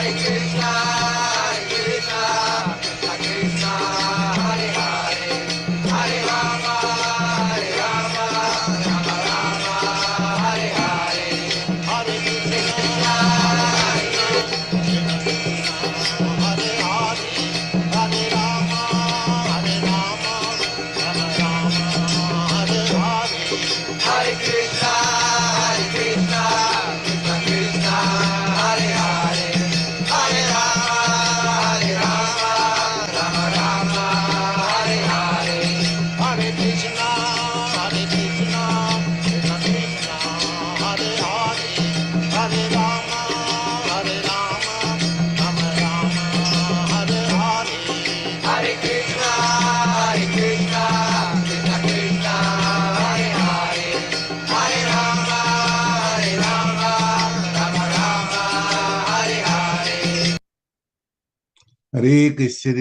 Hare Krishna,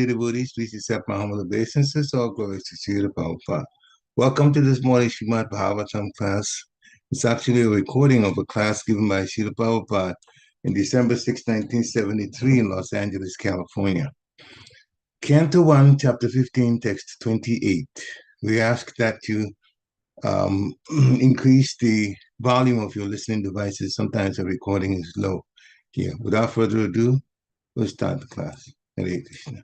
devotees, please accept my humble obeisances. All glories to Srila Prabhupada. Welcome to this morning's Srimad Bhagavatam class. It's actually a recording of a class given by Srila Prabhupada in December 6, 1973 in Los Angeles, California. Canto 1, Chapter 15, Text 28. We ask that you increase the volume of your listening devices. Sometimes the recording is low here. Without further ado, we'll start the class. Hare Krishna.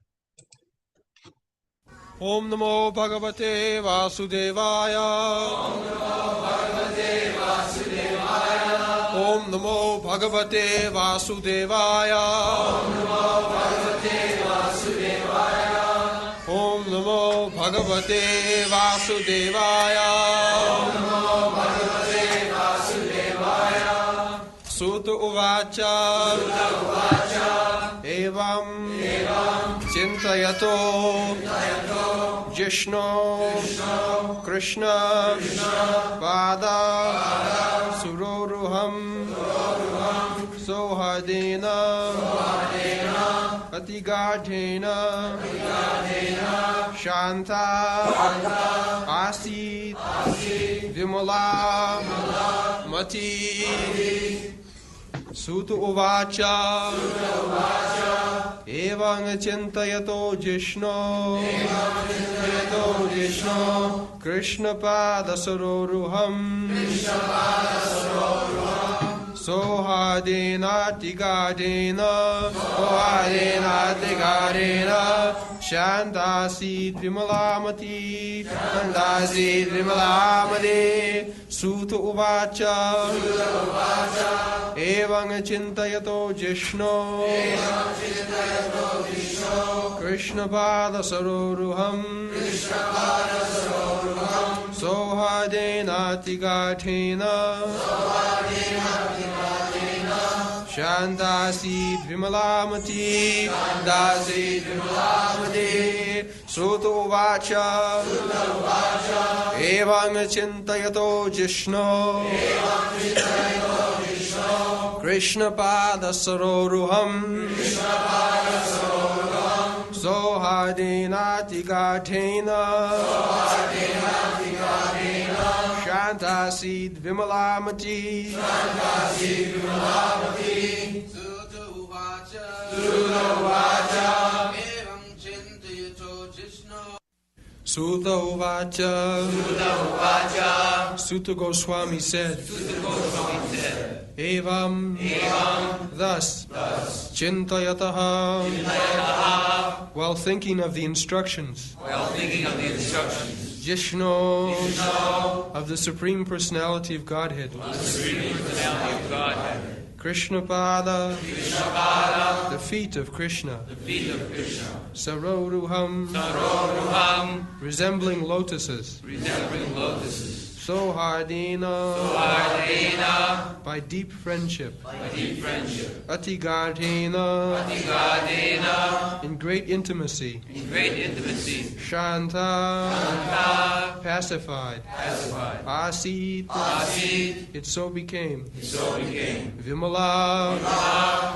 Om Namo Bhagavate Vasudevaya. Om Namo Bhagavate Vasudevaya. Om Namo Bhagavate Vasudevaya. Om Namo Bhagavate Vasudevaya. Sūta uvāca. Evaṁ. Cintayato. jiṣṇoḥ. kṛṣṇa-pāda-saroruham. sauhārdenātigāḍhena. śāntāsīd. vimalā. matiḥ. Sūta uvāca. evaṁ cintayato jiṣṇoḥ. kṛṣṇa-pāda-saroruham. sauhārdenātigāḍhena. śāntāsīd vimalā matiḥ. Sūta uvāca. evaṁ cintayato jiṣṇoḥ. kṛṣṇa-pāda-saroruham. sauhārdenātigāḍhena. śāntāsīd vimalā matiḥ. Sūta uvāca. evaṁ cintayato jiṣṇoḥ. kṛṣṇa-pāda-saroruham. sauhārdenātigāḍhena. śāntāsīd vimalā matiḥ. Sūta uvāca. evaṁ cintayato jiṣṇoḥ. Sūta uvāca. Sūta Gosvāmī said, evaṁ, thus, cintayataha, while thinking of the instructions, jiṣṇoḥ, of the Supreme Personality of Godhead, kṛṣṇa-pāda, the feet of Krishna, saroruham, resembling lotuses, sauhārdenā, by deep friendship, atigaḍhena, in great intimacy, śāntā, pacified, āsīd, it so became, vimalā,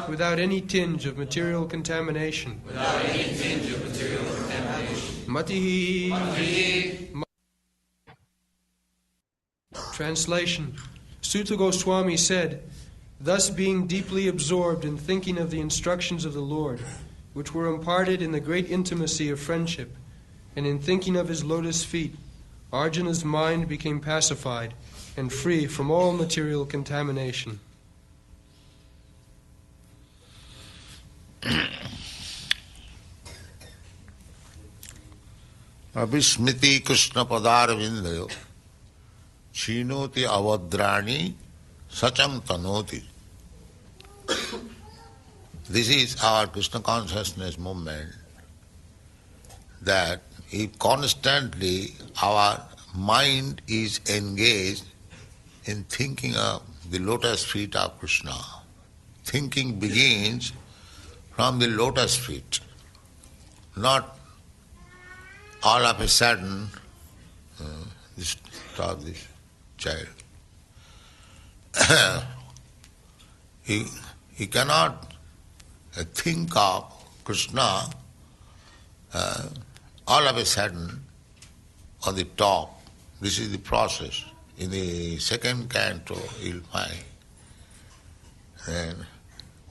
without any tinge of material contamination, matiḥ. Translation. Sūta Gosvāmī said, Thus being deeply absorbed in thinking of the instructions of the Lord, which were imparted in the great intimacy of friendship, and in thinking of his lotus feet, Arjuna's mind became pacified and free from all material contamination. Abhismiti kṛṣṇa-pāda-saroruham chinoti avadrani sacham tanoti. This is our Krishna consciousness movement, that if constantly our mind is engaged in thinking of the lotus feet of Krishna, thinking begins from the lotus feet, not all of a sudden, this child. he cannot think of Krishna all of a sudden on the top. This is the process. In the second canto, you'll find. And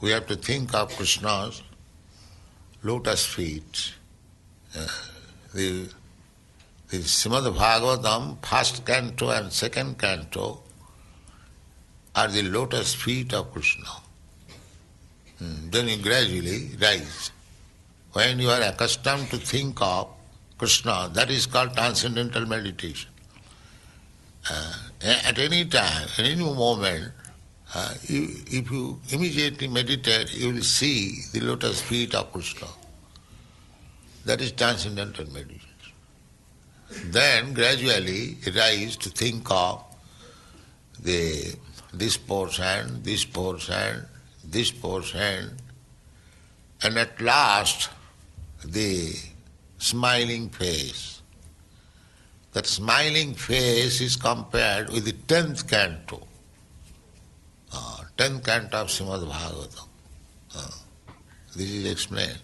we have to think of Krishna's lotus feet. The Srimad Bhagavatam, first canto and second canto, are the lotus feet of Krishna. Then you gradually rise. When you are accustomed to think of Krishna, that is called transcendental meditation. At any time, at any moment, if you immediately meditate, you will see the lotus feet of Krishna. That is transcendental meditation. Then gradually rise to think of this portion, this portion, this portion, and at last the smiling face. That smiling face is compared with the 10th canto. 10th canto of Srimad Bhagavatam. This is explained.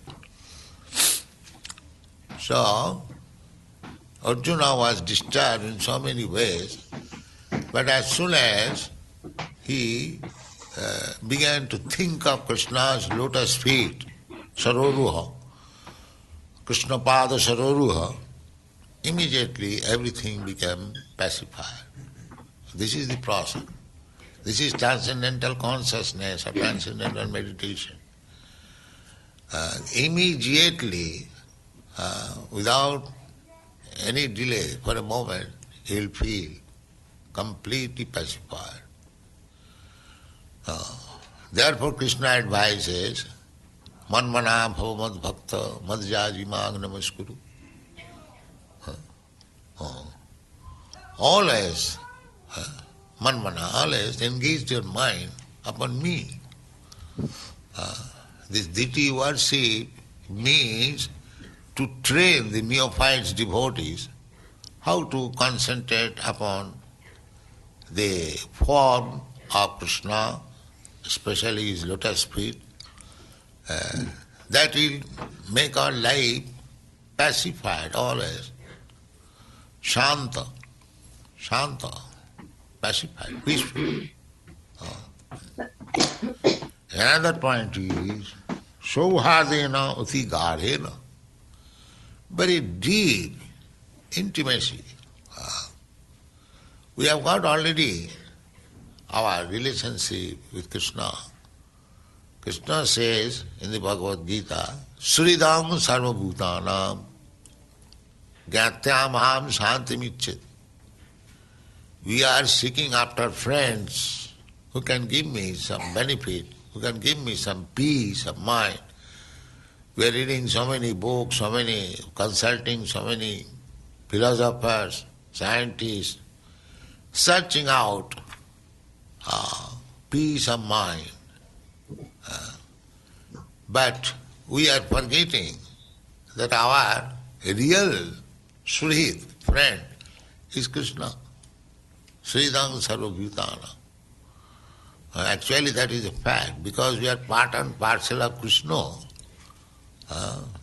So, Arjuna was disturbed in so many ways, but as soon as he began to think of Krishna's lotus feet, saroruham, kṛṣṇa-pāda-saroruham, immediately everything became pacified. This is the process. This is transcendental consciousness or transcendental meditation. Immediately, without any delay, for a moment, he will feel completely pacified. Therefore, Krishna advises, manmana bhava mad bhakta madhyajimāg namaskuru. Always, manmana, always engage your mind upon me. This deity worship means to train the neophytes devotees how to concentrate upon the form of Krishna, especially his lotus feet. That will make our life pacified always. Shanta, pacified, peaceful. Another point is sauhārdenātigāḍhena, very deep intimacy. We have got already our relationship with Krishna. Krishna says in the Bhagavad Gita, Sridam sarvabhutanam gyatyamaham śāntimicchati. We are seeking after friends who can give me some benefit, who can give me some peace of mind. We are reading so many books, consulting so many philosophers, scientists, searching out peace of mind. But we are forgetting that our real Suhrit, friend, is Krishna. Sridam sarvabhutana. Actually that is a fact, because we are part and parcel of Krishna.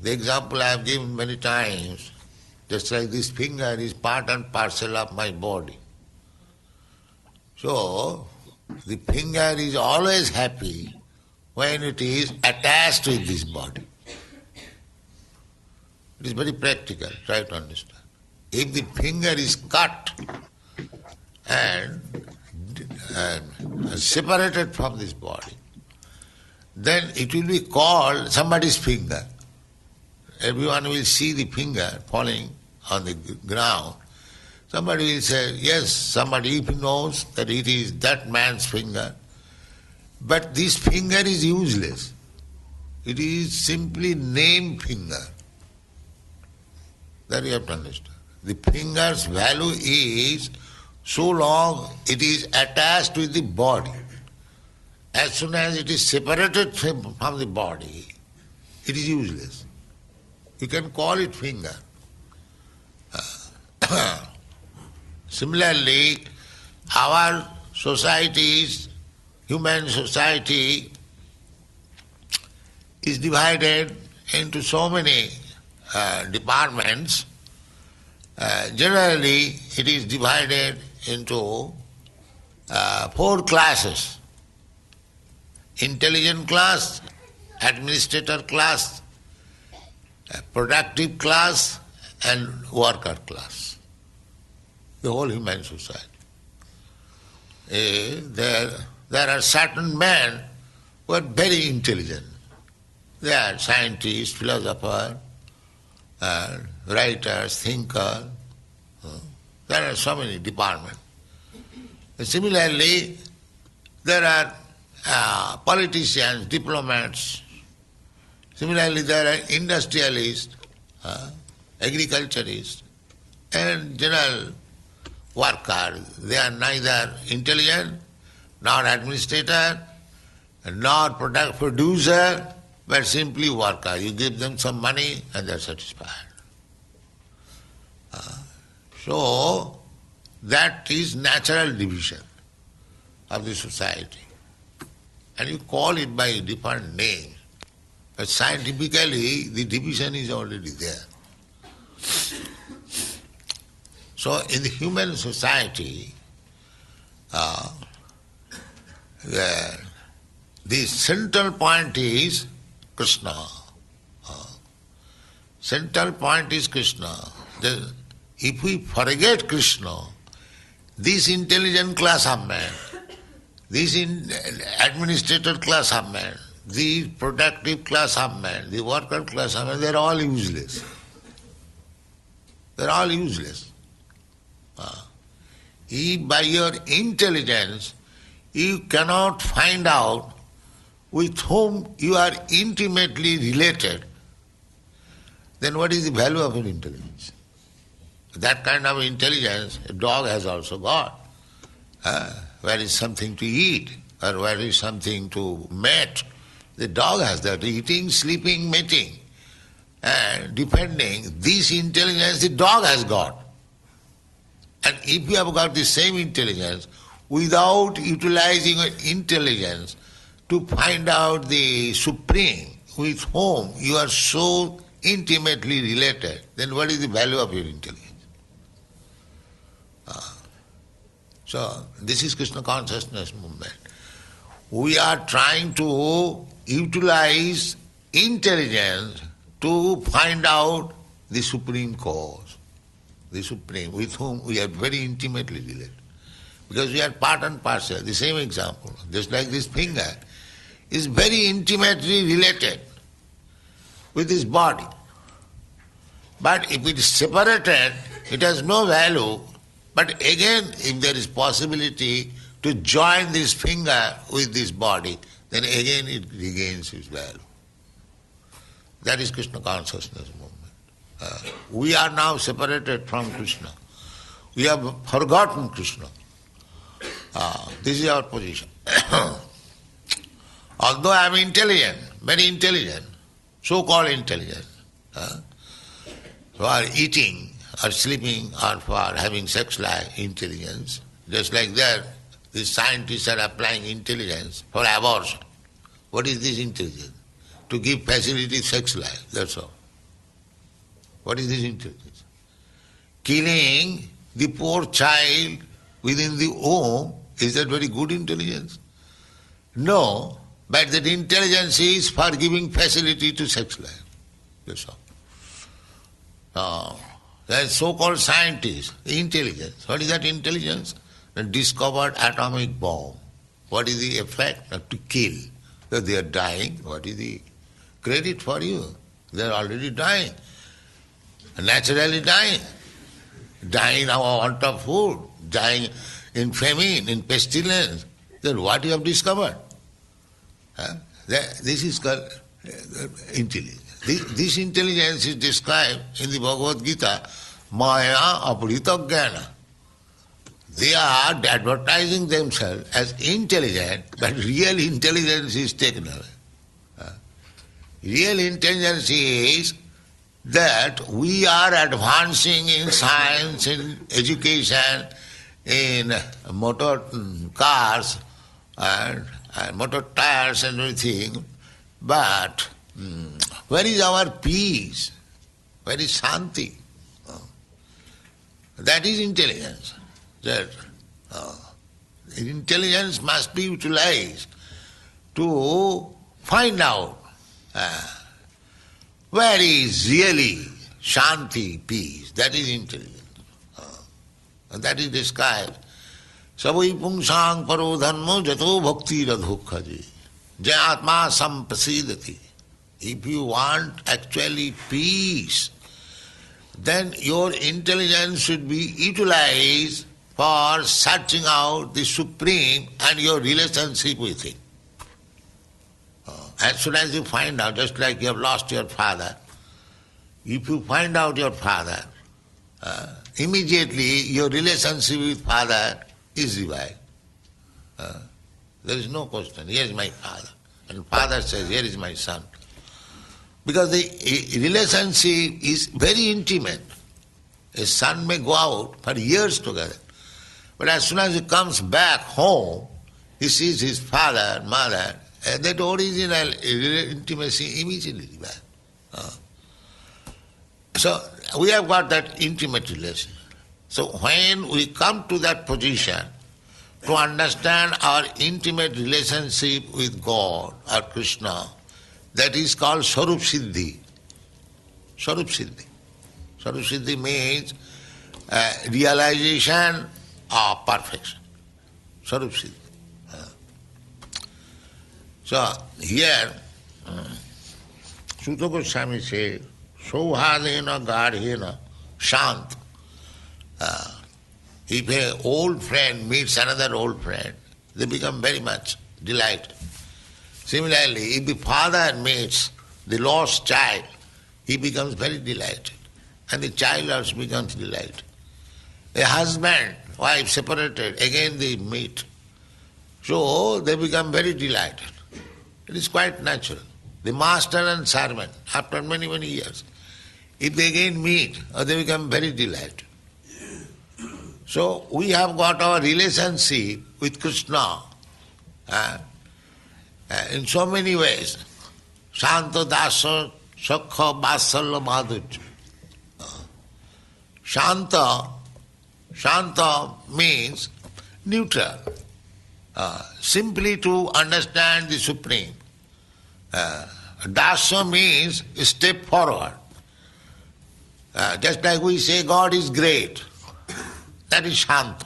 The example I have given many times, just like this finger is part and parcel of my body. So, The finger is always happy when it is attached with this body. It is very practical, try to understand. If the finger is cut and separated from this body, then it will be called somebody's finger. Everyone will see the finger falling on the ground. Somebody will say, yes, somebody knows that it is that man's finger, but this finger is useless. It is simply name finger. That you have to understand. The finger's value is so long it is attached with the body. As soon as it is separated from the body, it is useless. You can call it finger. Similarly, our societies, human society, is divided into so many departments. Generally, it is divided into 4 classes. Intelligent class, administrator class, productive class, and worker class. The whole human society. There are certain men who are very intelligent. They are scientists, philosophers, writers, thinkers. There are so many departments. Similarly, there are politicians, diplomats. Similarly, there are industrialists, agriculturists, and general workers. They are neither intelligent, nor administrator, nor producer, but simply worker. You give them some money and they are satisfied. So, that is natural division of the society. And you call it by different names. But scientifically, the division is already there. So, in the human society, the central point is Krishna. Central point is Krishna. If we forget Krishna, this intelligent class of man, this administrator class of man, the productive class of man, the worker class of man, they are all useless. They are all useless. If by your intelligence you cannot find out with whom you are intimately related, then what is the value of your intelligence? That kind of intelligence a dog has also got. Where is something to eat or where is something to mate, the dog has that, eating, sleeping, mating. And depending, this intelligence the dog has got. And if you have got the same intelligence, without utilizing your intelligence to find out the Supreme with whom you are so intimately related, then what is the value of your intelligence? So, this is Krishna consciousness movement. We are trying to utilize intelligence to find out the Supreme Cause, the Supreme, with whom we are very intimately related. Because we are part and parcel. The same example, just like this finger, is very intimately related with this body. But if it is separated, it has no value. But again, if there is possibility to join this finger with this body, then again it regains its value. That is Krishna consciousness movement. We are now separated from Krishna. We have forgotten Krishna. This is our position. Although I am intelligent, very intelligent, so-called intelligent, for eating or sleeping or for having sex life, intelligence, just like that, the scientists are applying intelligence for abortion. What is this intelligence? To give facility sex life, that's all. What is this intelligence? Killing the poor child within the womb Is that very good intelligence? No, but that intelligence is for giving facility to sex life. That's all. That so-called scientists, intelligence. What is that intelligence? They discovered atomic bomb. What is the effect? To kill. So they are dying. What is the credit for you? They are already dying. Naturally dying. Dying of want of food. Dying in famine, in pestilence. Then what you have discovered? This is called intelligence. This intelligence is described in the Bhagavad Gita, Maya Aprita Jnana. They are advertising themselves as intelligent, but real intelligence is taken away. Real intelligence is that we are advancing in science, in education, in motor cars and motor tires and everything, but where is our peace? Where is Shanti? That is intelligence. That intelligence must be utilized to find out where is really Shanti, peace. That is intelligence. And that is described. Savai pungsang paro dharmo jato bhakti radhukhaji. Jayatma samprasidati. If you want actually peace, then your intelligence should be utilized for searching out the Supreme and your relationship with Him. As soon as you find out, just like you have lost your father, if you find out your father, immediately your relationship with father is revived. There is no question, here is my father. And father says, here is my son. Because the relationship is very intimate. A son may go out for years together. But as soon as he comes back home, he sees his father, mother, and that original intimacy immediately revived. So we have got that intimate relation. So when we come to that position to understand our intimate relationship with God or Krishna, that is called Swarup Siddhi. Swarup Siddhi. Swarup Siddhi means realization of perfection. Swarup Siddhi. So here, Sūta Gosvāmī says, sauhārdenātigāḍhena śānt. If an old friend meets another old friend, they become very much delighted. Similarly, if the father meets the lost child, he becomes very delighted. And the child also becomes delighted. A husband, wife separated, again they meet. So they become very delighted. It is quite natural. The master and servant, after many, many years, if they again meet, they become very delighted. So we have got our relationship with Krishna in so many ways. Śānta dasa sakha vasalya madhurya. Shanta means neutral. Simply to understand the Supreme. Dasa means step forward. Just like we say God is great, that is Shanta.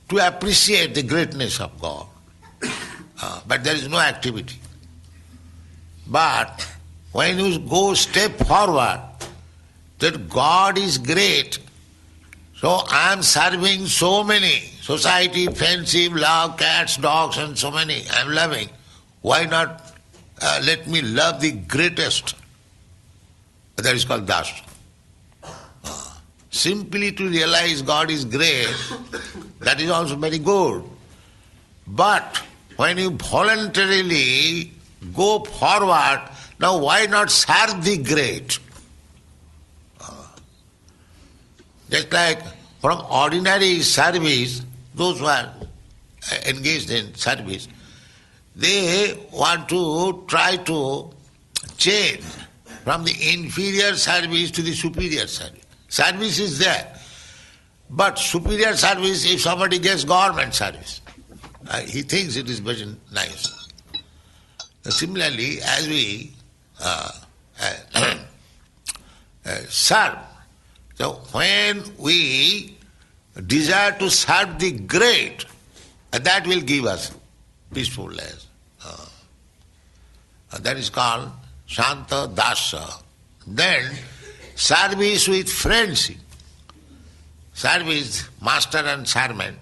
To appreciate the greatness of God. But there is no activity. But when you go step forward, that God is great, so I am serving so many, society, friendship, love, cats, dogs and so many, I am loving. Why not let me love the greatest? That is called dasa. Simply to realize God is great, that is also very good. But when you voluntarily go forward, now why not serve the great? Just like from ordinary service, those who are engaged in service, they want to try to change from the inferior service to the superior service. Service is there, But superior service if somebody gets government service. He thinks it is very nice. Similarly, as we serve, so when we desire to serve the great, that will give us peacefulness. That is called śāntāsīd. Then service with friendship. Service, master and servant,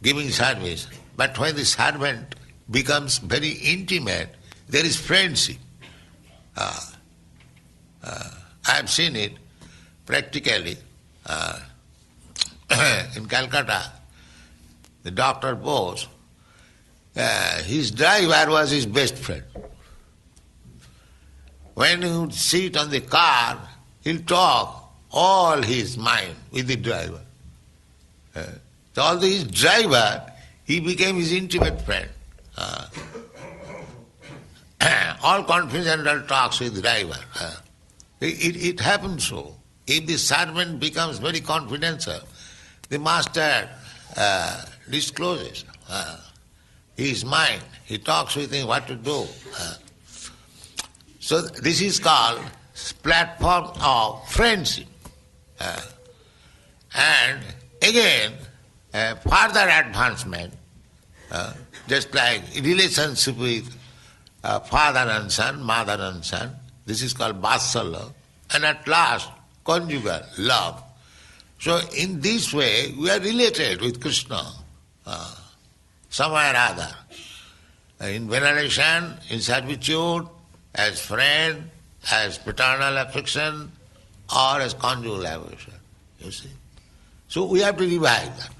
giving service. But when the servant becomes very intimate, there is friendship. I have seen it practically. In Calcutta, the Dr. Bose, his driver was his best friend. When he would sit on the car, he'll talk all his mind with the driver. So although his driver, he became his intimate friend. All confidential talks with driver. It happens so. If the servant becomes very confidential, the master discloses his mind. He talks with him what to do. So this is called platform of friendship. And again, further advancement, just like relationship with father and son, mother and son, this is called vatsalya, and at last, conjugal love. So in this way, we are related with Krishna, some way or other. In veneration, in servitude, as friend, as paternal affection, or as conjugal affection, you see. So we have to revive that.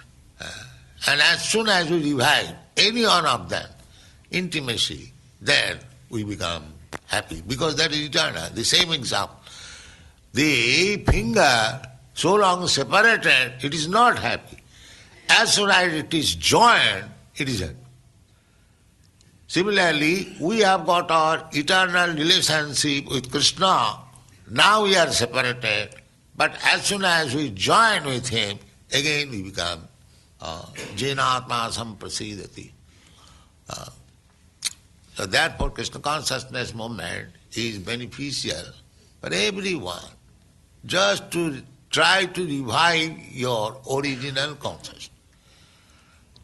And as soon as we revive any one of them, intimacy, then we become happy, because that is eternal. The same example. The finger, so long separated, it is not happy. As soon as it is joined, it is happy. Similarly, we have got our eternal relationship with Krishna. Now we are separated, but as soon as we join with him, again we become jena atma samprasidati. So therefore Krishna consciousness movement is beneficial for everyone, just to try to revive your original consciousness.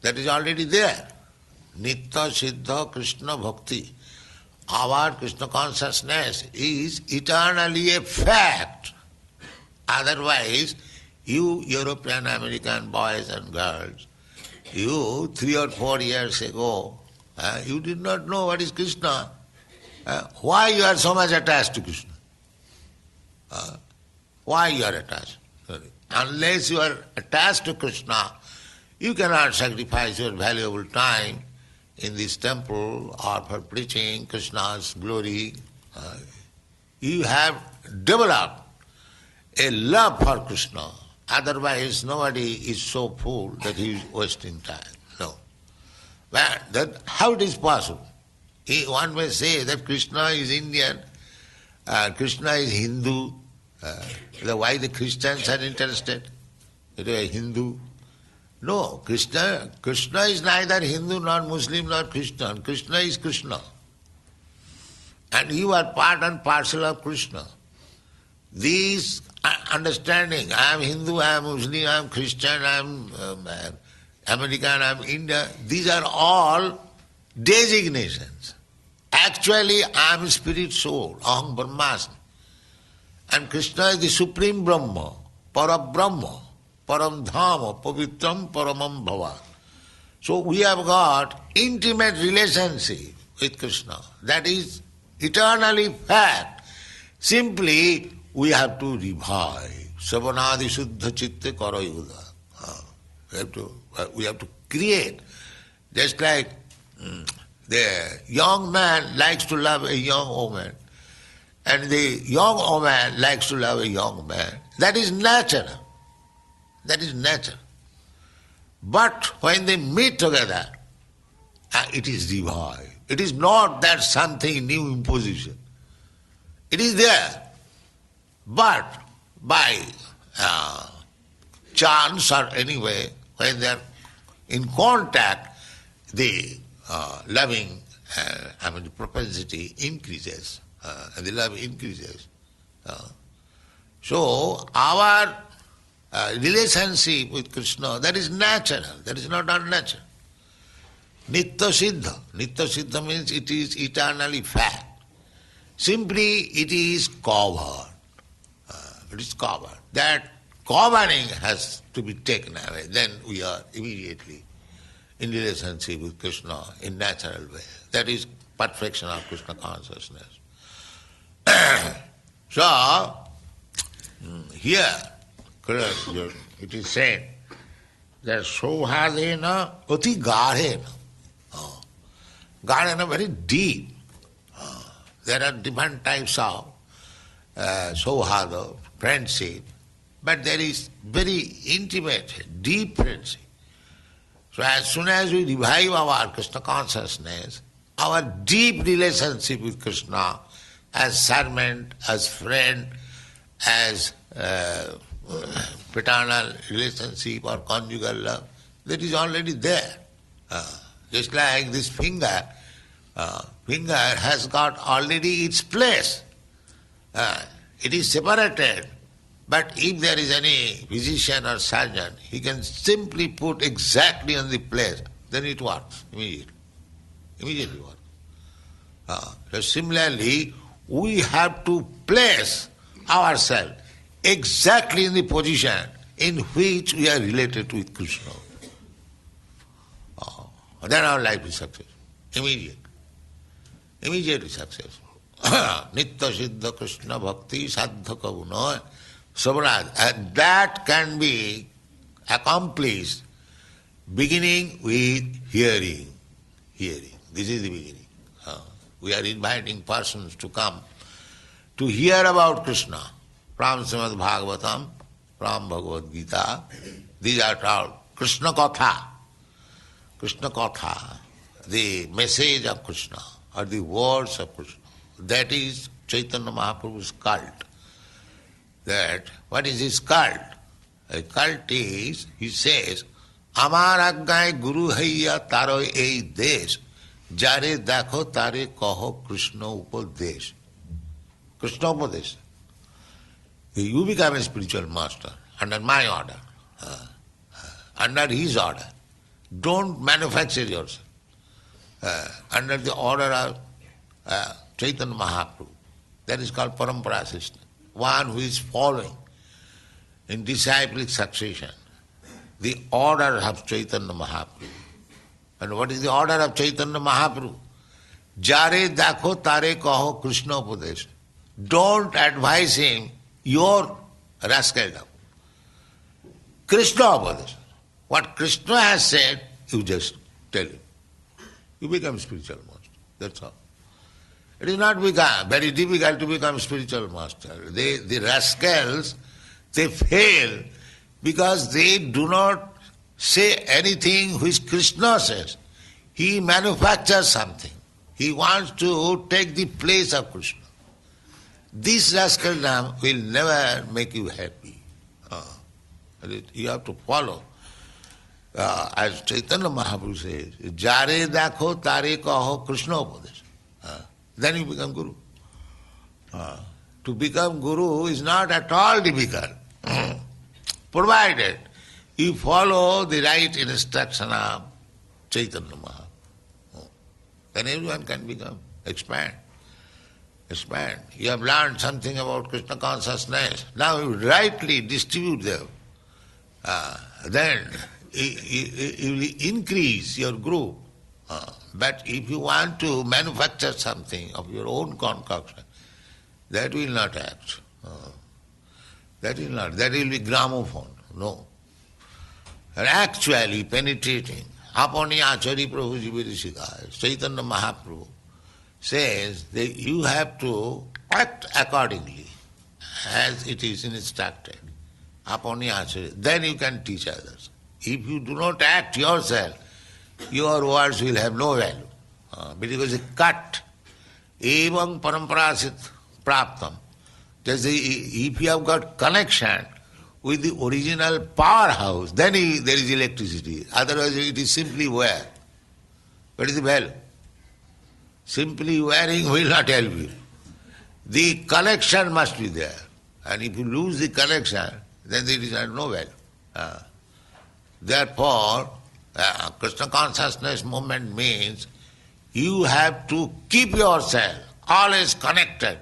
That is already there. Nitya Siddha Krishna Bhakti. Our Krishna consciousness is eternally a fact. Otherwise, you European American boys and girls, you 3 or 4 years ago, you did not know what is Krishna. Why you are so much attached to Krishna? Why you are attached? Unless you are attached to Krishna, you cannot sacrifice your valuable time in this temple or for preaching Krishna's glory. You have developed a love for Krishna. Otherwise, nobody is so fool that he is wasting time. No. But how it is possible? One may say that Krishna is Indian, Krishna is Hindu. Why the Christians are interested? It is a Hindu. No, Krishna is neither Hindu nor Muslim nor Christian. Krishna is Krishna. And you are part and parcel of Krishna. These understanding, I am Hindu, I am Muslim, I am Christian, I am American, I am Indian, these are all designations. Actually, I am spirit soul, aham brahmasmi. And Krishna is the supreme Brahma, Parabrahma, Param Dhama, Pavitram Paramam Bhava. So we have got intimate relationship with Krishna. That is eternally fact. Simply we have to revive. Savanadi Shuddha Chitte Karayuda. We have to create. Just like the young man likes to love a young woman, and the young woman likes to love a young man. That is natural. That is nature. But when they meet together, it is revived. It is not that something new imposition. It is there. But by chance or anyway, when they are in contact, the loving, the propensity increases, and the love increases. So our relationship with Krishna, that is natural, that is not unnatural. Nitya Siddha. Nitya Siddha means it is eternally fact. Simply it is covered. It is covered. That covering has to be taken away. Then we are immediately in relationship with Krishna in natural way. That is perfection of Krishna consciousness. So, here, it is said that sauhārdenātigāḍhena. Gādhena very deep. There are different types of sauhārda, friendship, but there is very intimate, deep friendship. So as soon as we revive our Krishna consciousness, our deep relationship with Krishna as servant, as friend, as paternal relationship or conjugal love, that is already there. Just like this finger has got already its place. It is separated, but if there is any physician or surgeon, he can simply put exactly on the place, then it works immediately. Immediately works. So similarly, we have to place ourselves exactly in the position in which we are related with Krishna. Then our life is successful. Immediately successful. Nitya Siddha Krishna Bhakti Saddha Kavuna Sabrad. And that can be accomplished beginning with hearing. Hearing. This is the beginning. We are inviting persons to come to hear about Krishna from Srimad Bhagavatam, from Bhagavad Gita. These are called kṛṣṇa-katha. Kṛṣṇa-katha, the message of Krishna or the words of Krishna. That is Chaitanya Mahaprabhu's cult. That, what is his cult? A cult is, he says, Amar aggaye guru haiya taro ei desh, jare dakho tare kaho Krishna upadesh. Krishna upadesh. You become a spiritual master under my order, under his order. Don't manufacture yourself. Under the order of Chaitanya Mahaprabhu. That is called parampara system. One who is following in disciplic succession the order of Chaitanya Mahaprabhu. And what is the order of Chaitanya Mahaprabhu? Jare dakho tare kaho Krishna upadesh. Don't advise him your rascaldom. Krishna upadesh. What Krishna has said, you just tell him. You become spiritual master. That's all. It is not very difficult to become spiritual master. The rascals, they fail because they do not say anything which Krishna says. He manufactures something. He wants to take the place of Krishna. This rascaldom will never make you happy. You have to follow. As Chaitanya Mahaprabhu says, Jare dakho tare kaho Krishna upadesh. Then you become Guru. To become Guru is not at all difficult, provided you follow the right instruction of Chaitanya Mahaprabhu. Then everyone can become, expand. You have learned something about Krishna consciousness. Now you rightly distribute them. Then you will increase your group. But if you want to manufacture something of your own concoction, that will not act. That will be gramophone. No. And actually penetrating. Apani Acharya Prabhu Jivirishika, Chaitanya Mahaprabhu says that you have to act accordingly as it is instructed. Apani Acharya. Then you can teach others. If you do not act yourself, your words will have no value. Because a cut, evaṁ paramparasit praptam. If you have got connection with the original powerhouse, then there is electricity. Otherwise it is simply wear. What is the value? Simply wearing will not help you. The connection must be there. And if you lose the connection, then there is no value. Therefore, Krishna consciousness movement means you have to keep yourself always connected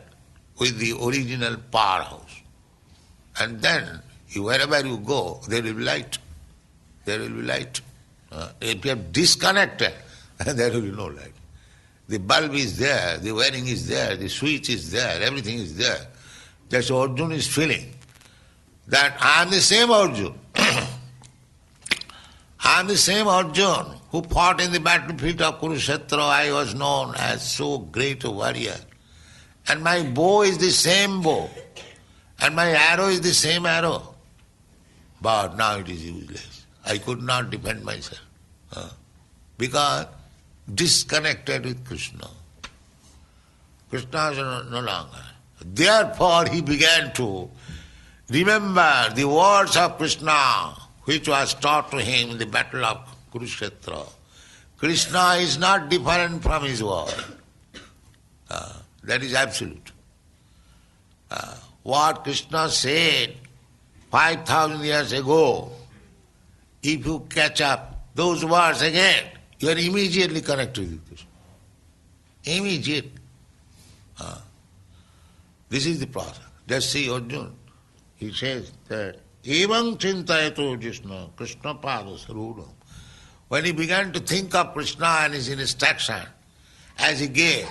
with the original powerhouse. And then, wherever you go, there will be light. There will be light. If you have disconnected, there will be no light. The bulb is there, the wiring is there, the switch is there, everything is there. That's what Arjuna is feeling. That I am the same Arjuna. I am the same Arjuna who fought in the battlefield of Kurukshetra. I was known as so great a warrior. And my bow is the same bow. And my arrow is the same arrow. But now it is useless. I could not defend myself. Because disconnected with Krishna. Krishna is no longer. Therefore he began to remember the words of Krishna, which was taught to him in the battle of Kurukshetra. Krishna is not different from his word. That is absolute. What Krishna said 5,000 years ago, if you catch up those words again, you are immediately connected with Krishna. Immediate. This is the process. Just see Arjuna. He says that evaṁ cintayato jiṣṇoḥ kṛṣṇa-pāda-saroruham. When he began to think of Krishna and his instruction, as he gave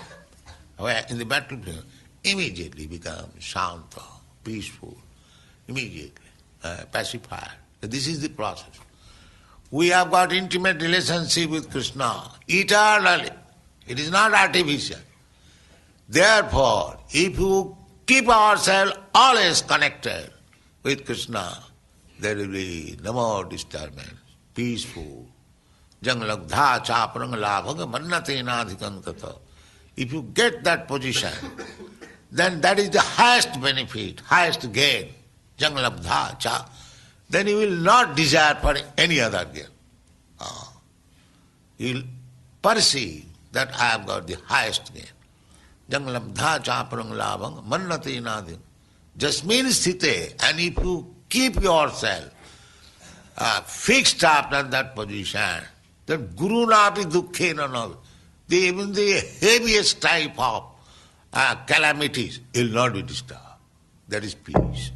in the battlefield, immediately become shānta, peaceful, immediately pacified. This is the process. We have got intimate relationship with Krishna eternally. It is not artificial. Therefore, if you keep ourselves always connected with Krishna, there will be no more disturbance, peaceful. Janglagdha chaprangala bhagavannatenādhikam kata. If you get that position, then that is the highest benefit, highest gain. Janglabdha cha. Then you will not desire for any other gain. You will perceive that I have got the highest gain. Janglabdha chaprangala bhagavannatenādhikam. Jasmin sthite, and if you keep yourself fixed after that position, then guru napi dukkhena na. Even the heaviest type of calamities will not be disturbed. That is peace.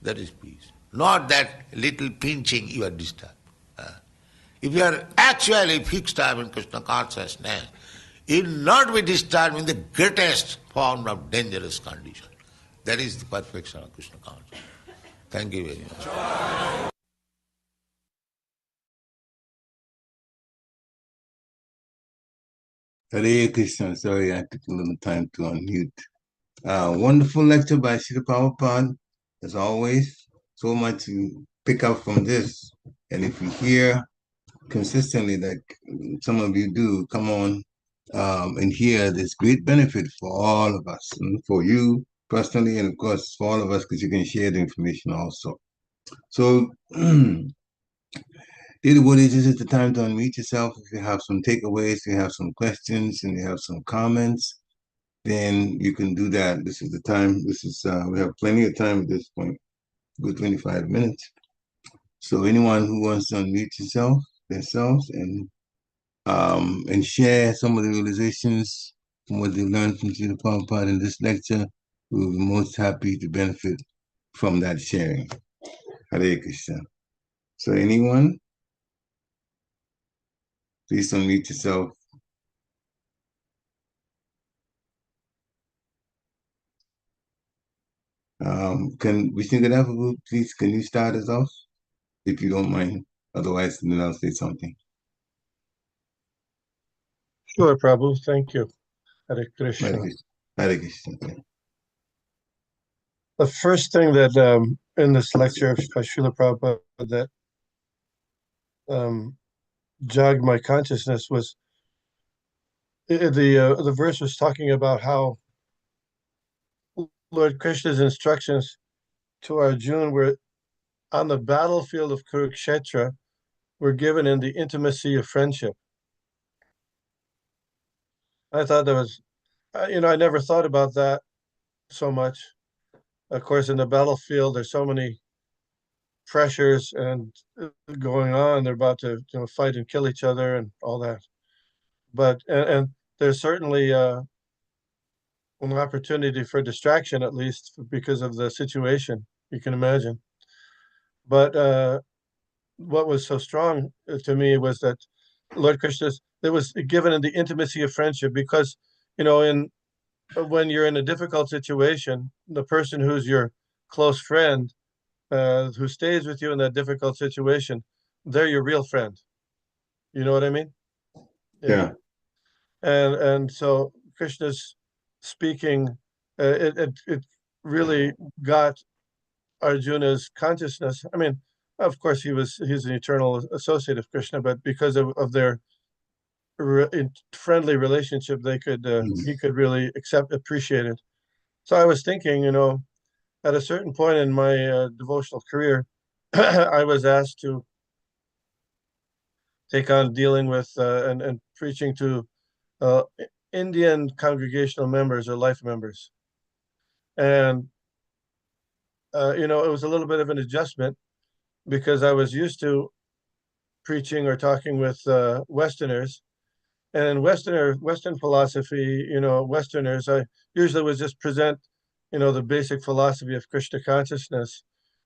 That is peace. Not that little pinching you are disturbed. If you are actually fixed up in Krishna consciousness, you will not be disturbed in the greatest form of dangerous condition. That is the perfection of Krishna consciousness. Thank you very much. Hare Krishna. Sorry, I took a little time to unmute. Wonderful lecture by Srila Prabhupada, as always. So much to pick up from this. And if you hear consistently, like some of you do, come on and hear this great benefit for all of us, and for you personally, and of course for all of us, because you can share the information also. So, dear devotees, this is the time to unmute yourself. If you have some takeaways, if you have some questions, and you have some comments, then you can do that. This is the time. This is we have plenty of time at this point. Good 25 minutes. So anyone who wants to unmute themselves, and share some of the realizations from what they learned from Srila Prabhupada in this lecture, we will be most happy to benefit from that sharing. Hare Krishna. So anyone? Please unmute yourself. Can Vishnu, please, can you start us off, if you don't mind? Otherwise, then I'll say something. Sure, Prabhu. Thank you. Hare Krishna. Hare Krishna. The first thing that in this lecture by Srila Prabhupada that jogged my consciousness was the verse was talking about how Lord Krishna's instructions to Arjuna were on the battlefield of Kurukshetra were given in the intimacy of friendship. I thought that was, I never thought about that so much. Of course, in the battlefield, there's so many pressures and going on. They're about to fight and kill each other and all that. But and there's certainly an opportunity for distraction, at least because of the situation. You can imagine. But what was so strong to me was that Lord Krishna, it was given in the intimacy of friendship, because when you're in a difficult situation, the person who's your close friend, who stays with you in that difficult situation, they're your real friend. You know what I mean? Yeah. And so Krishna's speaking, it really got Arjuna's consciousness. I mean, of course, he's an eternal associate of Krishna, but because of their friendly relationship, he could really appreciate it. So I was thinking, at a certain point in my devotional career, I was asked to take on dealing with and preaching to Indian congregational members or life members. And, it was a little bit of an adjustment, because I was used to preaching or talking with Westerners. And in Western philosophy, Westerners, I usually would just present, the basic philosophy of Krishna consciousness.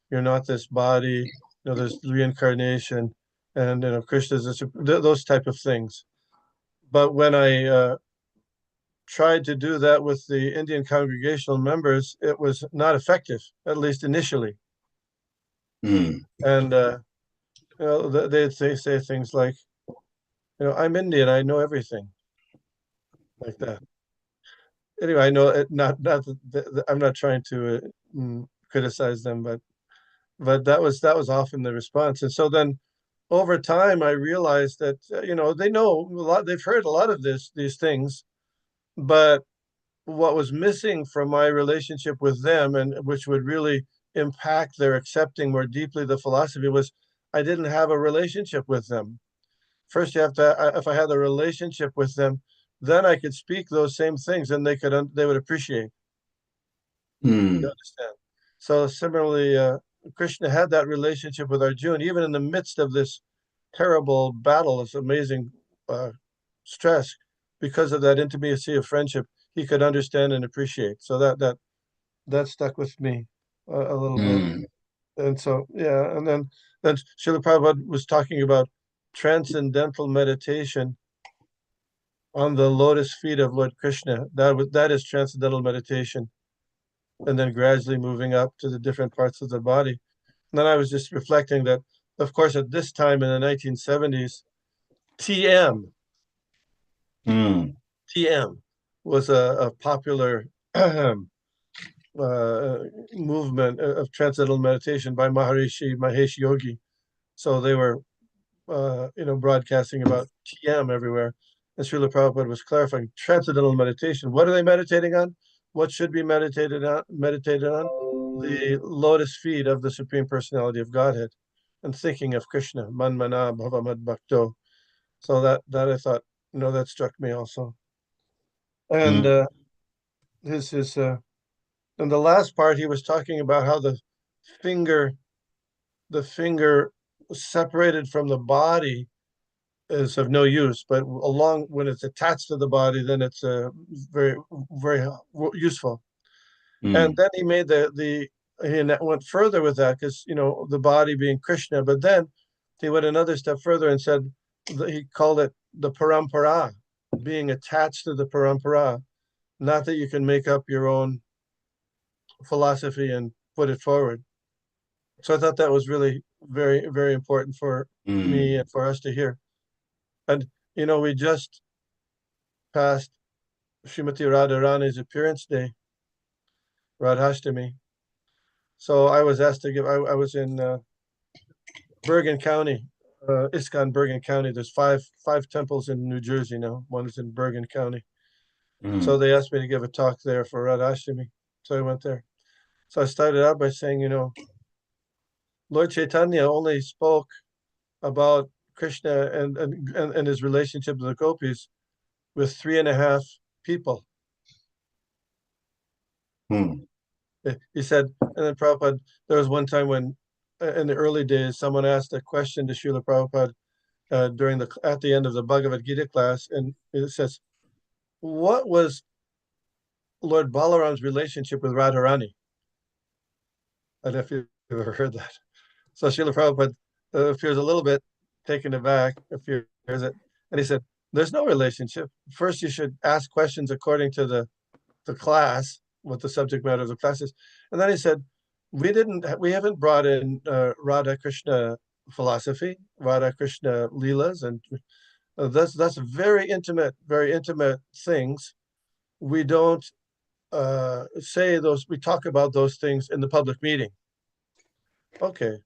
You're not this body, there's reincarnation, and Krishna's those type of things. But when I tried to do that with the Indian congregational members, it was not effective, at least initially. And they'd say things like, I'm Indian, I know everything, like that. Anyway, I know it, not I'm not trying to criticize them, but that was often the response. And so then over time, I realized that they know a lot, they've heard a lot of these things, but what was missing from my relationship with them, and which would really impact their accepting more deeply the philosophy, was I didn't have a relationship with them. First, you have to, if I had a relationship with them, then I could speak those same things, and they would appreciate. You understand? So similarly, Krishna had that relationship with Arjuna, even in the midst of this terrible battle, this amazing stress, because of that intimacy of friendship, he could understand and appreciate. So that stuck with me a little bit. And so, yeah, and then Srila Prabhupada was talking about transcendental meditation on the lotus feet of Lord Krishna. That is transcendental meditation. And then gradually moving up to the different parts of the body. And then I was just reflecting that, of course, at this time in the 1970s, TM was a popular movement of transcendental meditation by Maharishi Mahesh Yogi. So they were, broadcasting about TM everywhere. And Srila Prabhupada was clarifying transcendental meditation. What are they meditating on? What should be meditated on? The lotus feet of the Supreme Personality of Godhead, and thinking of Krishna, Manmana Bhavamad Bhakto. So that I thought, that struck me also. And this is in the last part, he was talking about how the finger separated from the body is of no use, but when it's attached to the body, then it's very, very useful. And then he made he went further with that, because the body being Krishna, but then he went another step further and said he called it the parampara, being attached to the parampara. Not that you can make up your own philosophy and put it forward. So I thought that was really very, very important for me and for us to hear. And we just passed Srimati Radharani's appearance day, Radhashtami. So I was asked to give. I was in Bergen County, ISKCON Bergen County. There's five temples in New Jersey now. One is in Bergen County. So they asked me to give a talk there for Radhashtami. So I went there. So I started out by saying, Lord Chaitanya only spoke about Krishna and his relationship to the gopis with 3.5 people. He said, and then Prabhupada, there was one time when, in the early days, someone asked a question to Srila Prabhupada at the end of the Bhagavad Gita class, and it says, what was Lord Balaram's relationship with Radharani? I don't know if you've ever heard that. So Srila Prabhupada appears a little bit taken aback if he hears it. And he said, there's no relationship. First, you should ask questions according to the class, what the subject matter of the class is. And then he said, we haven't brought in Radha Krishna philosophy, Radha Krishna Leelas, and that's very intimate things. We don't say those, we talk about those things in the public meeting. Okay.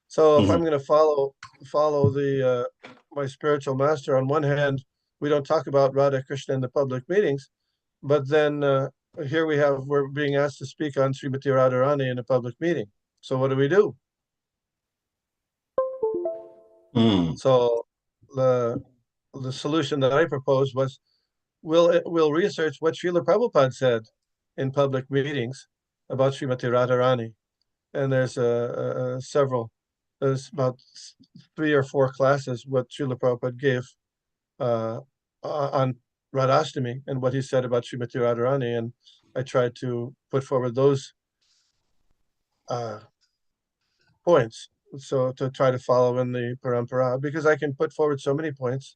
So if I'm going to follow the my spiritual master, on one hand, we don't talk about Radha Krishna in the public meetings, but then here we're being asked to speak on Srimati Radharani in a public meeting. So what do we do? So the solution that I proposed was we'll research what Srila Prabhupada said in public meetings about Srimati Radharani, and there's several. There's about 3 or 4 classes what Srila Prabhupada gave on Radhastami and what he said about Srimati Radharani, and I tried to put forward those points, so to try to follow in the parampara, because I can put forward so many points,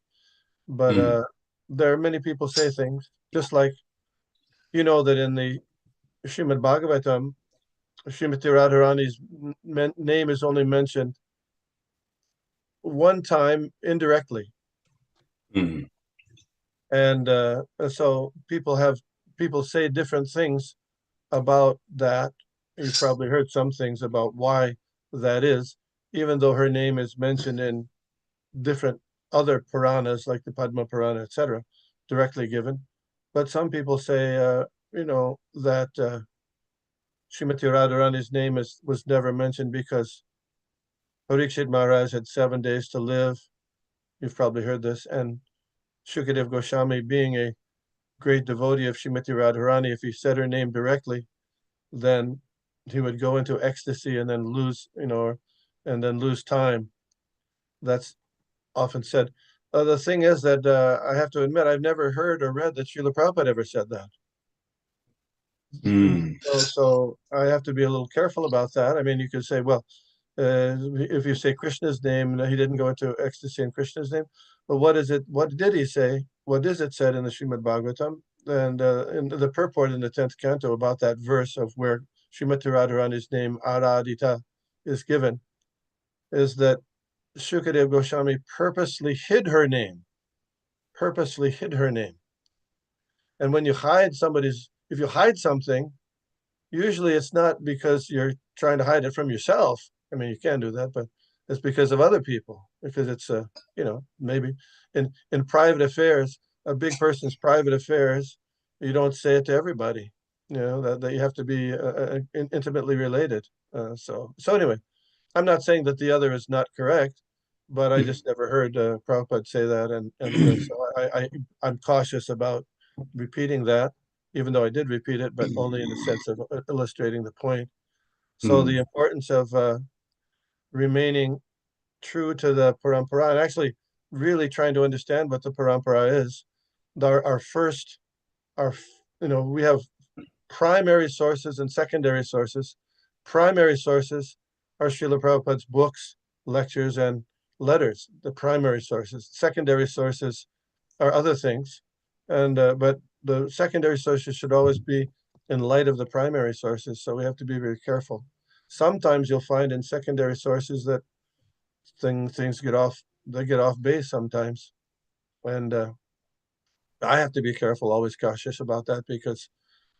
but there are many people say things, just like, that in the Srimad Bhagavatam, Srimati Radharani's name is only mentioned one time indirectly. And so people say different things about that. You've probably heard some things about why that is, even though her name is mentioned in different other Puranas, like the Padma Purana, etc., directly given. But some people say, that Srimati Radharani's name was never mentioned because Parikshit Maharaj had 7 days to live. You've probably heard this. And Sūta Gosvāmī, being a great devotee of Srimati Radharani, if he said her name directly, then he would go into ecstasy and then lose, and then lose time. That's often said. The thing is that I have to admit, I've never heard or read that Srila Prabhupada ever said that. So I have to be a little careful about that. I mean, you could say, well, if you say Krishna's name, he didn't go into ecstasy in Krishna's name. But what did he say? What is it said in the Srimad Bhagavatam? And in the purport in the 10th canto about that verse of where Srimati Radharani's name, Aradhita, is given, is that Sukadeva Goswami purposely hid her name. And when you hide if you hide something, usually it's not because you're trying to hide it from yourself. I mean, you can do that, but it's because of other people, because it's, maybe in private affairs, a big person's private affairs, you don't say it to everybody, that you have to be intimately related. So anyway, I'm not saying that the other is not correct, but I just never heard Prabhupada say that. And so I'm cautious about repeating that, even though I did repeat it, but only in the sense of illustrating the point. So the importance of remaining true to the parampara, and actually really trying to understand what the parampara is. We have primary sources and secondary sources. Primary sources are Srila Prabhupada's books, lectures, and letters, the primary sources. Secondary sources are other things, and but the secondary sources should always be in light of the primary sources, so we have to be very careful. Sometimes you'll find in secondary sources that things get off base sometimes, and I have to be careful, always cautious about that, because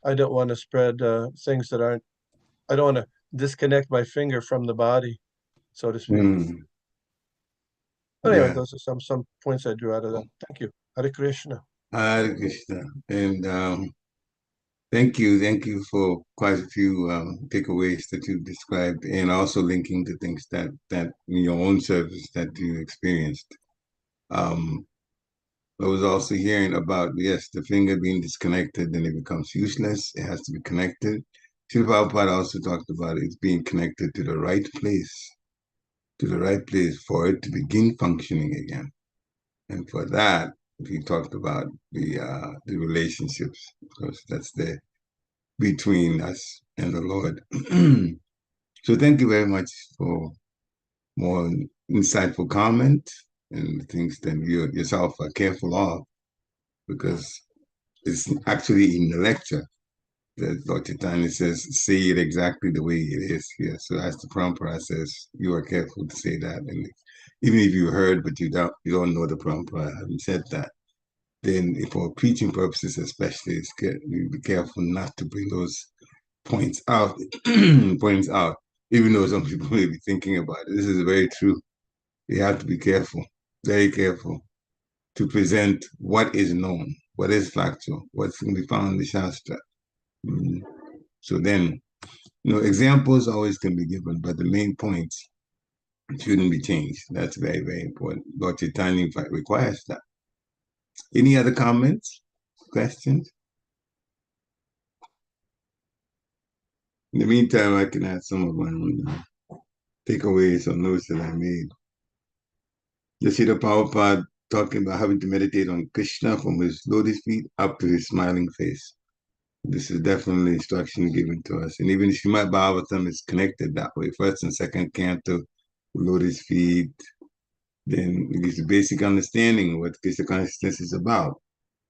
I don't want to spread things that aren't. I don't want to disconnect my finger from the body, so to speak. But anyway, those are some points I drew out of that. Thank you. Hare Krishna. Hare Krishna. And Thank you. Thank you for quite a few takeaways that you described, and also linking to things that in your own service that you experienced. I was also hearing about, yes, the finger being disconnected, then it becomes useless. It has to be connected. Srila Prabhupada also talked about it being connected to the right place for it to begin functioning again. And for that, he talked about the relationships, because that's there between us and the Lord. So thank you very much for more insightful comment and things that you yourself are careful of, because it's actually in the lecture that Lord Chaitanya says, say it exactly the way it is here. So as the Prabhupada says, you are careful to say that. And even if you heard, but you don't know the Prabhupada, haven't said that, then for preaching purposes especially, you be careful not to bring those points out, even though some people may be thinking about it. This is very true. You have to be careful, very careful, to present what is known, what is factual, what's going to be found in the Shastra. So then, examples always can be given, but the main points shouldn't be changed. That's very, very important. Lord Chaitanya, in fact, requires that. Any other comments, questions? In the meantime, I can add some of my own takeaways or notes that I made. You see the Prabhupada talking about having to meditate on Krishna from his lotus feet up to his smiling face. This is definitely instruction given to us. And even Srimad Bhagavatam is connected that way. First and second canto, lotus feet. Then it gives a basic understanding of what Krishna consciousness is about.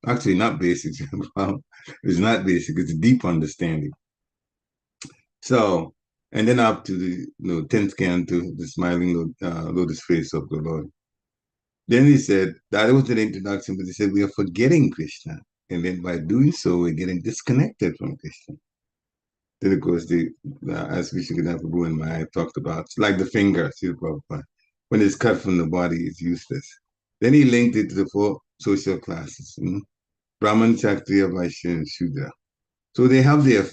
Actually, not basic. It's not basic. It's a deep understanding. So, and then up to the 10th canto, the smiling lotus face of the Lord. Then he said, that was the introduction, but he said, we are forgetting Krishna. And then by doing so, we're getting disconnected from Krishna. Then, of course, as Vishnu Prabhu and I talked about, it's like the finger, Prabhupada. When it's cut from the body, it's useless. Then he linked it to the four social classes, Brahman, Kshatriya, Vaishya, and Shudra. So they have their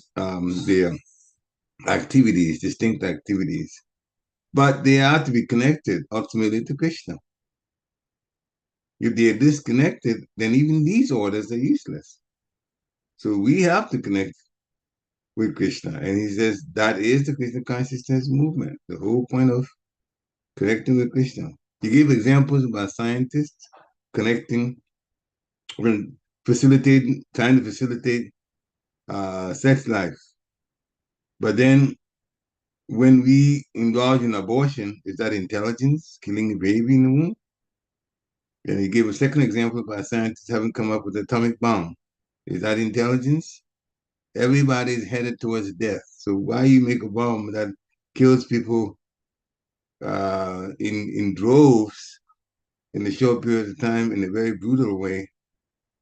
activities, distinct activities, but they are to be connected ultimately to Krishna. If they are disconnected, then even these orders are useless. So we have to connect with Krishna. And he says that is the Krishna consciousness movement, the whole point of connecting with Krishna. He gave examples about scientists connecting, trying to facilitate sex life. But then when we indulge in abortion, is that intelligence, killing a baby in the womb? And he gave a second example about scientists having come up with an atomic bomb. Is that intelligence? Everybody's headed towards death. So why you make a bomb that kills people in droves in a short period of time in a very brutal way?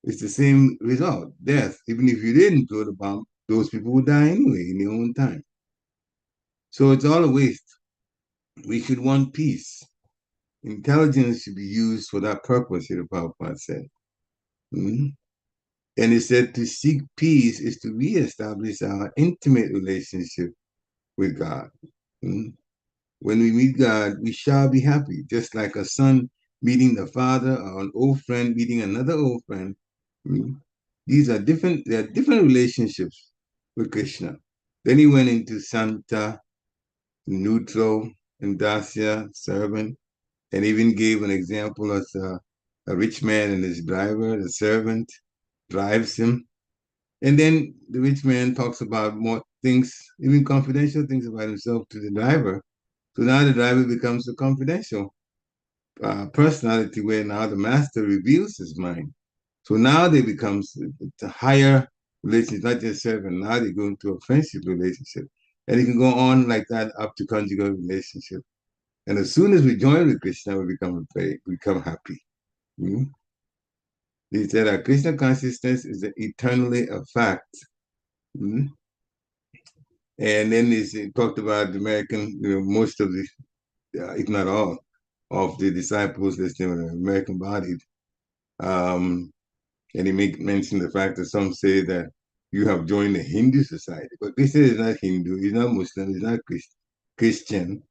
It's the same result, death. Even if you didn't throw the bomb, those people would die anyway in their own time. So it's all a waste. We should want peace. Intelligence should be used for that purpose, the Prabhupada said. And he said to seek peace is to reestablish our intimate relationship with God. When we meet God, we shall be happy, just like a son meeting the father or an old friend meeting another old friend. These are different, there are different relationships with Krishna. Then he went into Santa, neutral, and Dasya, servant, and even gave an example of a rich man and his driver. The servant drives him. And then the rich man talks about more things, even confidential things about himself to the driver. So now the driver becomes a confidential personality where now the master reveals his mind. So now they become a higher relationship, not just servant. Now they go into a friendship relationship. And it can go on like that up to conjugal relationship. And as soon as we join with Krishna, we become happy. He said that Krishna consciousness is eternally a fact. And then he talked about the American, most of the, if not all, of the disciples that were American-bodied. And he mentioned the fact that some say that you have joined the Hindu society. But Krishna is not Hindu, he's not Muslim, he's not Christian.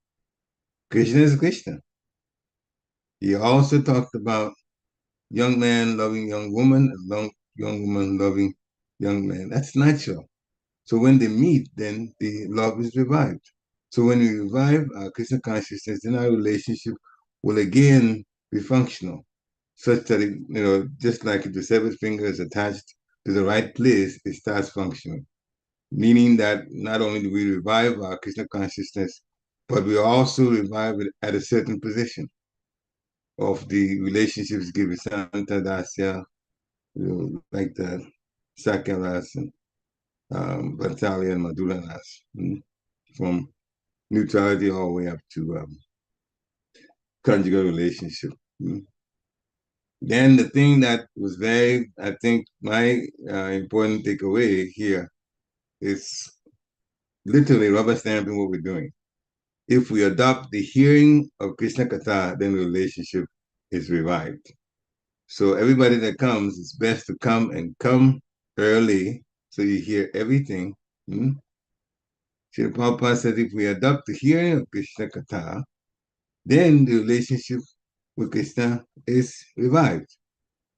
Krishna is Krishna. He also talked about young man loving young woman, young woman loving young man. That's natural. So when they meet, then the love is revived. So when we revive our Krishna consciousness, then our relationship will again be functional, such that it, just like if the seventh finger is attached to the right place, it starts functioning. Meaning that not only do we revive our Krishna consciousness, but we also revive it at a certain position of the relationships given Santa Dasya, like the Sakaras and Bhattacharya and Madhulanas, from neutrality all the way up to conjugal relationship. Then the thing that was very, I think, my important takeaway here is literally rubber stamping what we're doing. If we adopt the hearing of Krishna Katha, then the relationship is revived. So everybody that comes, it's best to come early so you hear everything. Srila Prabhupada said if we adopt the hearing of Krishna Katha, then the relationship with Krishna is revived.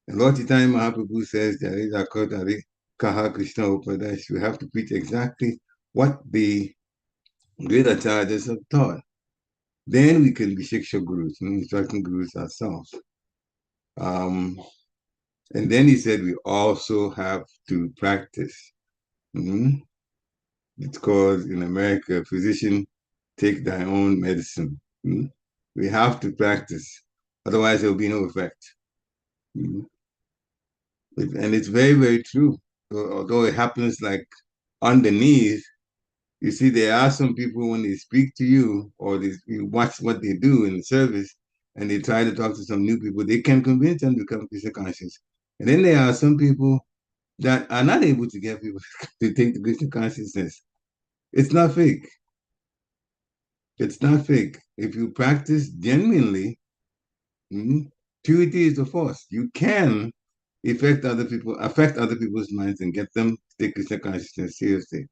And Lord Chaitanya Mahaprabhu says that is Akotari Kaha Krishna Upadesh. We have to preach exactly what the great acharyas have taught. Then we can be Shiksha Gurus, instructing Gurus ourselves. And then he said we also have to practice. It's called in America, physician, take thy own medicine. We have to practice, otherwise there will be no effect. And it's very, very true. Although it happens like underneath, you see, there are some people when they speak to you or you watch what they do in the service and they try to talk to some new people, they can convince them to become Krishna conscious. And then there are some people that are not able to get people to take the Krishna consciousness. It's not fake. It's not fake. If you practice genuinely, purity is the force. You can affect other people's minds and get them to take Krishna consciousness seriously.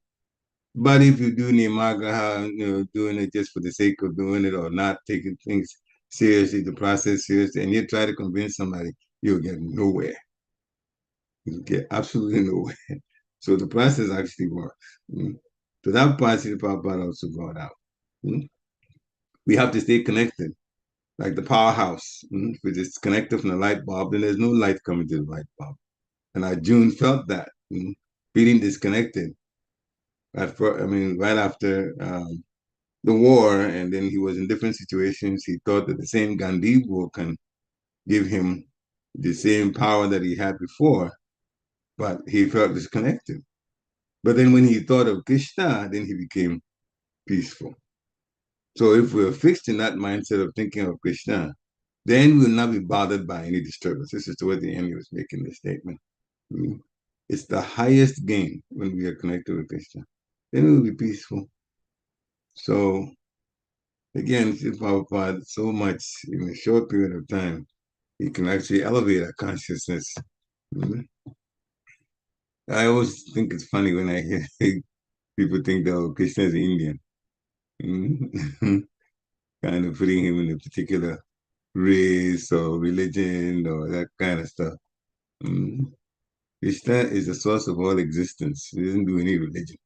But if you do nemagraha, doing it just for the sake of doing it or not taking things seriously, the process seriously, and you try to convince somebody, you'll get nowhere. You'll get absolutely nowhere. So the process actually works. So that part the Prabhupada also brought out. We have to stay connected, like the powerhouse. If we're disconnected from the light bulb, then there's no light coming to the light bulb. And Arjuna felt that, feeling disconnected. Right after the war, and then he was in different situations, he thought that the same Gandiva can give him the same power that he had before, but he felt disconnected. But then when he thought of Krishna, then he became peaceful. So if we're fixed in that mindset of thinking of Krishna, then we'll not be bothered by any disturbance. This is the way the enemy was making the statement. It's the highest gain when we are connected with Krishna. Then we will be peaceful. So again, Srila Prabhupada, so much in a short period of time, he can actually elevate our consciousness. I always think it's funny when I hear people think that Krishna is Indian. Kind of putting him in a particular race or religion or that kind of stuff. Krishna is the source of all existence. He doesn't do any religion.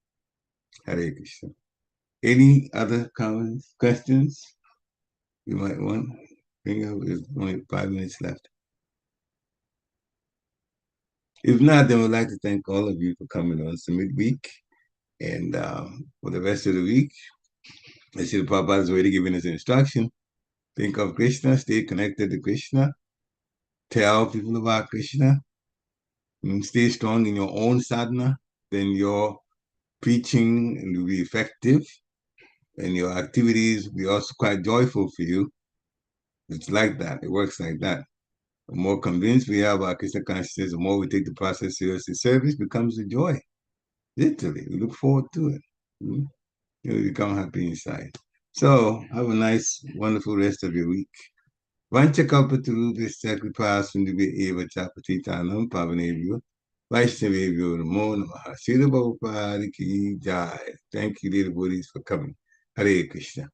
Hare Krishna. Any other comments, questions you might want to bring up? There's only 5 minutes left. If not, then we'd like to thank all of you for coming on some midweek. And for the rest of the week, I see the Prabhupada is already giving us instruction. Think of Krishna, stay connected to Krishna, tell people about Krishna, and stay strong in your own sadhana, then your preaching will be effective, and your activities will be also quite joyful for you. It's like that. It works like that. The more convinced we are about Krishna consciousness, the more we take the process seriously. Service becomes a joy. Literally, we look forward to it. You become happy inside. So have a nice, wonderful rest of your week. Vanchakalpatarubhasya kripa sindhubhya eva cha patitanam pavanebhyo Vaishnavibhyo Namo Namaha. Srila Prabhupada Ki Jai. Thank you, dear devotees, for coming. Hare Krishna.